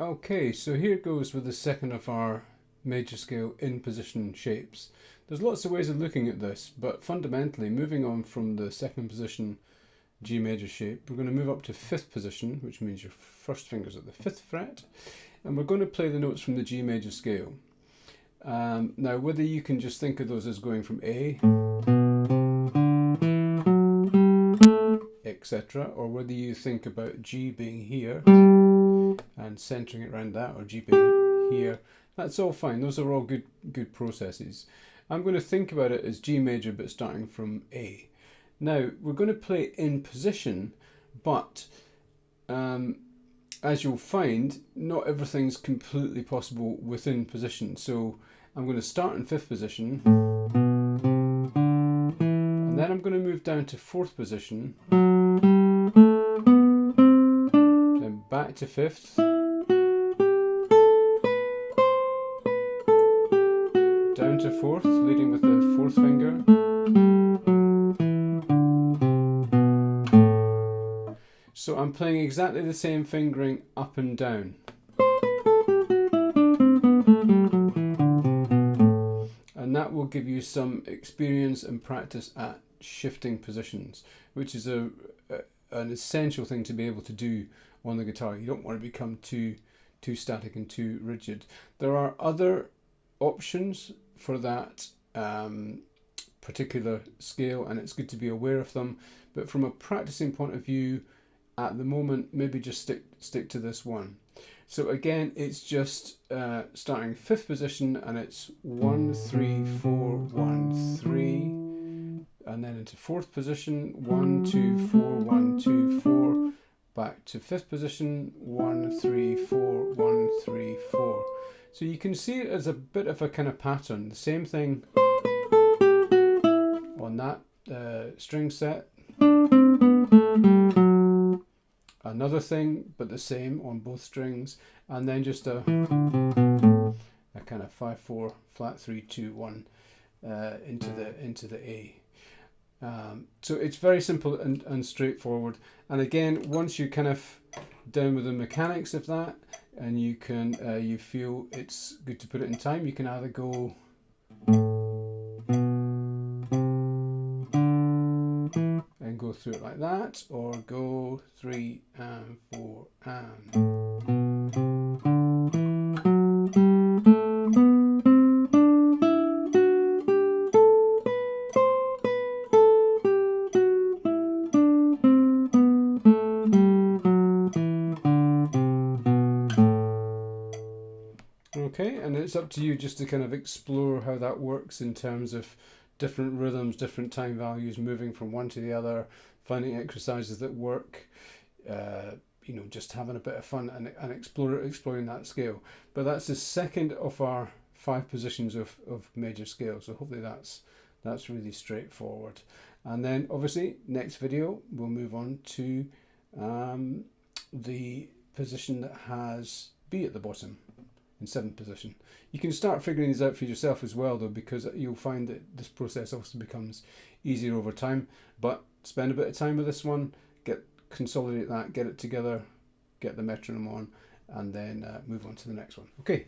Okay, so here goes with the second of our major scale in position shapes. There's lots of ways of looking at this, but fundamentally moving on from the second position G major shape, we're going to move up to fifth position, which means your first finger's at the fifth fret, and we're going to play the notes from the G major scale. Now whether you can just think of those as going from A, etc., or whether you think about G being here and centering it around that, or G being here, that's all fine. Those are all good processes. I'm going to think about it as G major but starting from A. Now we're going to play in position, but as you'll find, not everything's completely possible within position. So I'm going to start in fifth position, and then I'm going to move down to fourth position, then back to fifth, down to fourth, leading with the fourth finger, so I'm playing exactly the same fingering up and down. And that will give you some experience and practice at shifting positions, which is an essential thing to be able to do on the guitar. You don't want to become too static and too rigid. There are other options for that particular scale, and it's good to be aware of them, but from a practicing point of view at the moment, maybe just stick to this one. So again, it's just starting fifth position, and it's 1 3 4 1 3, and then into fourth position 1 2 4 1 2 4, back to fifth position 1 3 4 1 3 4. So you can see it as a bit of a kind of pattern. The same thing on that string set. Another thing, but the same on both strings, and then just a kind of 5/4 flat 3 2 1 into the A. So it's very simple and straightforward. And again, once you're kind of down with the mechanics of that, and you can you feel it's good to put it in time, you can either go and go through it like that, or go 3 and 4 and. Okay, and it's up to you just to kind of explore how that works in terms of different rhythms, different time values, moving from one to the other, finding exercises that work, you know, just having a bit of fun and exploring that scale. But that's the second of our 5 positions of major scale, so hopefully that's really straightforward. And then obviously next video we'll move on to the position that has B at the bottom in 7th position. You can start figuring these out for yourself as well though, because you'll find that this process also becomes easier over time. But spend a bit of time with this one, consolidate that, get it together, get the metronome on, and then move on to the next one. Okay.